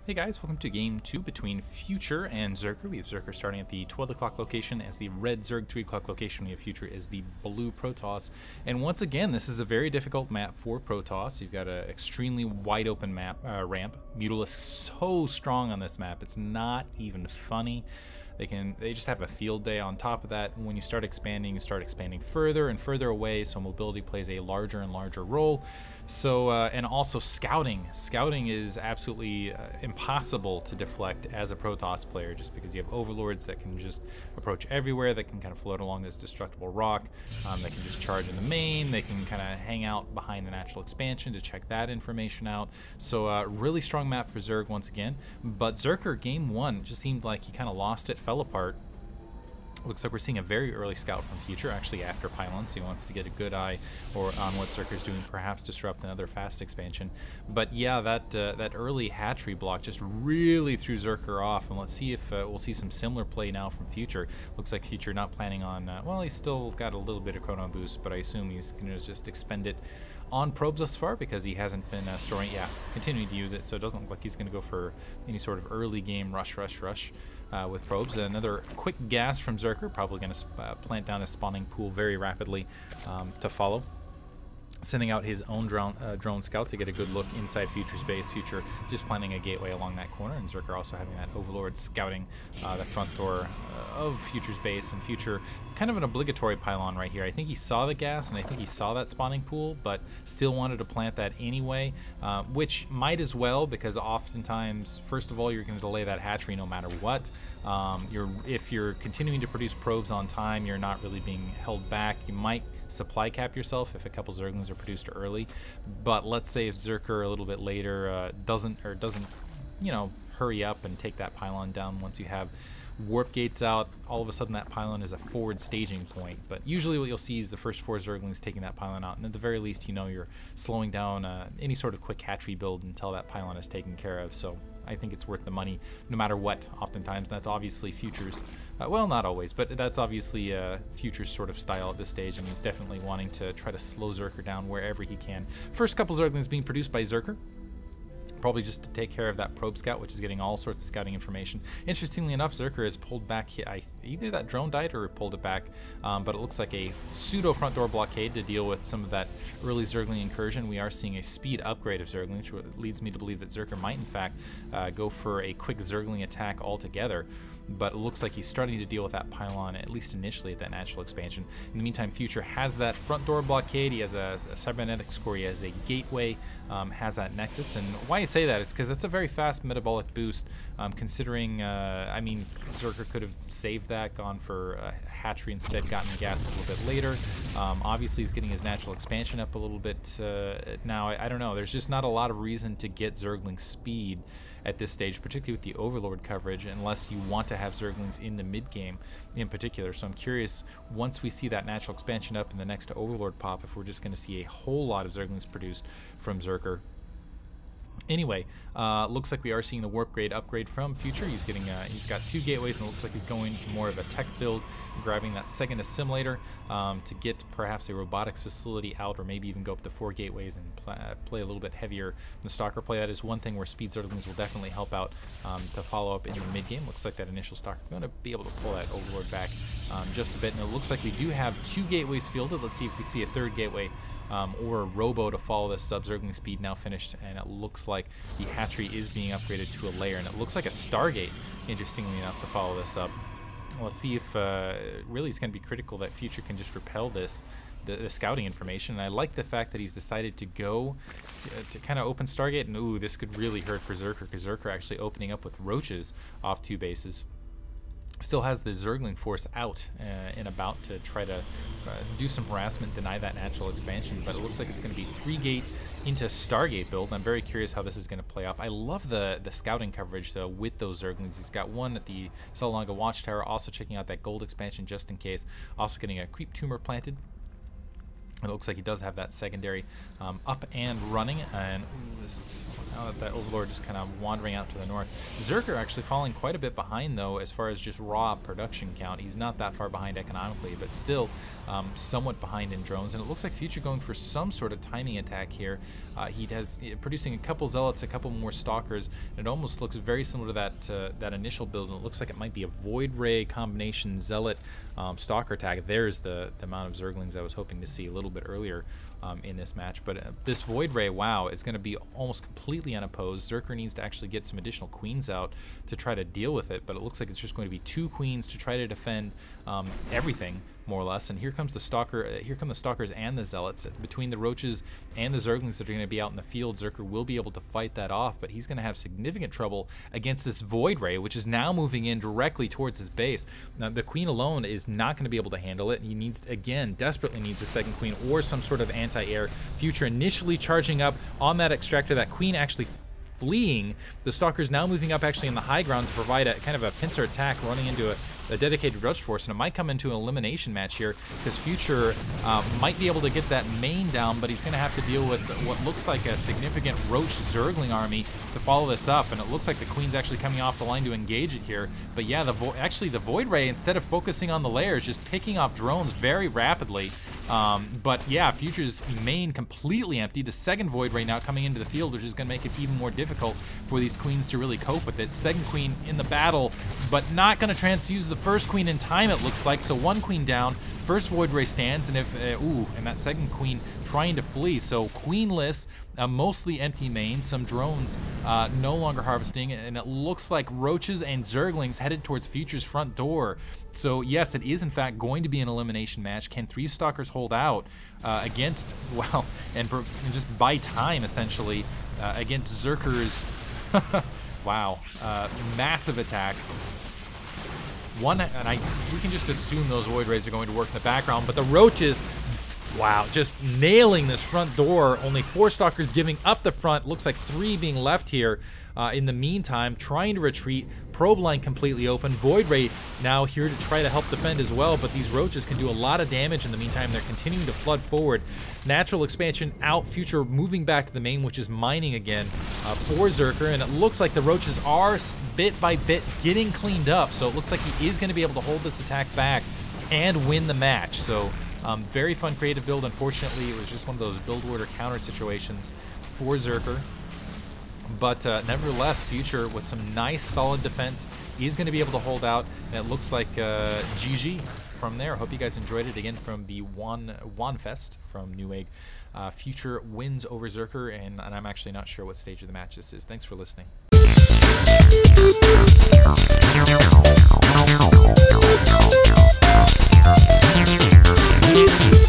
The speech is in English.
Hey guys, welcome to game 2 between Future and Zerker. We have Zerker starting at the 12 o'clock location as the red Zerg 3 o'clock location. We have Future as the blue Protoss. And once again, this is a very difficult map for Protoss. You've got an extremely wide open map ramp. Mutalisk so strong on this map, it's not even funny. They just have a field day. On top of that, when you start expanding further and further away, so mobility plays a larger and larger role. So and also scouting is absolutely impossible to deflect as a Protoss player, just because you have overlords that can just approach everywhere, that can kind of float along this destructible rock, they can just charge in the main, they can kind of hang out behind the natural expansion to check that information out. So really strong map for Zerg once again. But Zerker game 1 just seemed like he kind of lost it, fell apart. Looks like we're seeing a very early scout from Future, actually after Pylon, so he wants to get a good eye on what Zerker's doing, perhaps disrupt another fast expansion. But yeah, that early hatchery block just really threw Zerker off, and let's see if we'll see some similar play now from Future. Looks like Future not planning on, well, he's still got a little bit of chrono boost, but I assume he's going to just expend it on probes thus far, because he hasn't been continuing to use it, so it doesn't look like he's going to go for any sort of early game rush with probes. Another quick gas from Zerker, probably going to plant down his spawning pool very rapidly to follow. Sending out his own drone scout to get a good look inside Future's base. Future just planting a gateway along that corner, and Zerker also having that overlord scouting the front door of Future's base. And Future, kind of an obligatory pylon right here. I think he saw the gas and I think he saw that spawning pool, but still wanted to plant that anyway, which might as well, because oftentimes, first of all, you're going to delay that hatchery no matter what. If you're continuing to produce probes on time, you're not really being held back. You might supply cap yourself if a couple Zerglings are produced early, but let's say if Zerker a little bit later doesn't hurry up and take that pylon down once you have warp gates out, all of a sudden that pylon is a forward staging point. But usually what you'll see is the first 4 Zerglings taking that pylon out, and at the very least, you're slowing down any sort of quick hatchery build until that pylon is taken care of. So I think it's worth the money no matter what, oftentimes. That's obviously Future's, well, not always, but that's obviously Future's sort of style at this stage, and he's definitely wanting to try to slow Zerker down wherever he can. First couple Zerglings being produced by Zerker, probably just to take care of that probe scout, which is getting all sorts of scouting information. Interestingly enough, Zerker has pulled back, either that drone died or pulled it back, but it looks like a pseudo front door blockade to deal with some of that early Zergling incursion. We are seeing a speed upgrade of Zergling, which leads me to believe that Zerker might in fact go for a quick Zergling attack altogether. But it looks like he's starting to deal with that pylon, at least initially, at that natural expansion. In the meantime, Future has that front door blockade, he has a cybernetics core, he has a gateway, has that nexus. And why I say that is because it's a very fast metabolic boost, considering, I mean, Zerker could have saved that, gone for hatchery instead, gotten gas a little bit later. Obviously, he's getting his natural expansion up a little bit now. I don't know, there's just not a lot of reason to get Zergling speed at this stage, particularly with the Overlord coverage, unless you want to have Zerglings in the mid-game in particular. So I'm curious, once we see that natural expansion up in the next Overlord pop, if we're just going to see a whole lot of Zerglings produced from Zerker. Anyway, looks like we are seeing the warp grade upgrade from Future. He's getting, he's got 2 gateways, and it looks like he's going to more of a tech build, grabbing that second assimilator to get perhaps a robotics facility out, or maybe even go up to 4 gateways and play a little bit heavier in the Stalker play. That is one thing where speed Zerglings will definitely help out to follow up in the mid game. Looks like that initial Stalker going to be able to pull that Overlord back just a bit, and it looks like we do have 2 gateways fielded. Let's see if we see a 3rd gateway or a robo to follow this sub-Zergling speed now finished, and it looks like the hatchery is being upgraded to a layer, and it looks like a Stargate, interestingly enough, to follow this up. Let's see if really it's going to be critical that Future can just repel this, the scouting information. And I like the fact that he's decided to go to kind of open Stargate, and ooh, this could really hurt for Zerker, because Zerker actually opening up with roaches off 2 bases. Still has the Zergling force out and about to try to do some harassment, deny that natural expansion, but it looks like it's going to be 3 gate into Stargate build. I'm very curious how this is going to play off. I love the scouting coverage though with those Zerglings. He's got one at the Salamanca Watchtower, also checking out that gold expansion just in case, also getting a creep tumor planted. It looks like he does have that secondary up and running, and ooh, this is, Now that Overlord just kind of wandering out to the north. Zerker actually falling quite a bit behind, though, as far as just raw production count. He's not that far behind economically, but still somewhat behind in drones. And it looks like Future going for some sort of timing attack here. He has producing a couple Zealots, a couple more Stalkers. And it almost looks very similar to that initial build. And it looks like it might be a Void Ray combination Zealot Stalker attack. There's the amount of Zerglings I was hoping to see a little bit earlier in this match. But this Void Ray, wow, is going to be almost completely unopposed. Zerker needs to actually get some additional queens out to try to deal with it, but it looks like it's just going to be 2 queens to try to defend everything, more or less. And here comes the Stalker. Here come the Stalkers and the Zealots. Between the Roaches and the Zerglings that are going to be out in the field, Zerker will be able to fight that off, but he's going to have significant trouble against this Void Ray, which is now moving in directly towards his base. Now, the Queen alone is not going to be able to handle it. He needs, again, desperately needs a second Queen or some sort of anti-air. Future initially charging up on that Extractor. That Queen actually fleeing. The Stalker's now moving up actually in the high ground to provide a kind of a pincer attack, running into a dedicated rush force, and it might come into an elimination match here because Future might be able to get that main down, but he's going to have to deal with what looks like a significant Roach Zergling army to follow this up, and it looks like the Queen's actually coming off the line to engage it here. But yeah, actually the Void Ray, instead of focusing on the layers, just picking off drones very rapidly. But yeah, Future's main completely empty. The second Void Ray now coming into the field, which is going to make it even more difficult for these Queens to really cope with it. Second Queen in the battle, but not going to transfuse the first Queen in time, it looks like. So 1 Queen down, first Void Ray stands, and if and that second Queen trying to flee. So queenless, mostly empty main, some drones no longer harvesting, and it looks like Roaches and Zerglings headed towards Future's front door. So yes, it is in fact going to be an elimination match. Can 3 Stalkers hold out against, well, and just buy time essentially against Zerker's wow, massive attack. We can just assume those Void Rays are going to work in the background, but the Roaches, wow, just nailing this front door. Only 4 Stalkers giving up the front. Looks like 3 being left here in the meantime, trying to retreat. Probe line completely open. Void Ray now here to try to help defend as well, but these Roaches can do a lot of damage in the meantime. They're continuing to flood forward. Natural expansion out. Future moving back to the main, which is mining again for Zerker, and it looks like the Roaches are bit by bit getting cleaned up, so it looks like he is going to be able to hold this attack back and win the match. So very fun creative build. Unfortunately, it was just one of those build order counter situations for Zerker. But nevertheless, Future with some nice solid defense is going to be able to hold out, and it looks like GG from there. Hope you guys enjoyed it again from the Wanfest from Newegg. Future wins over Zerker, and I'm actually not sure what stage of the match this is. Thanks for listening. We'll be right back.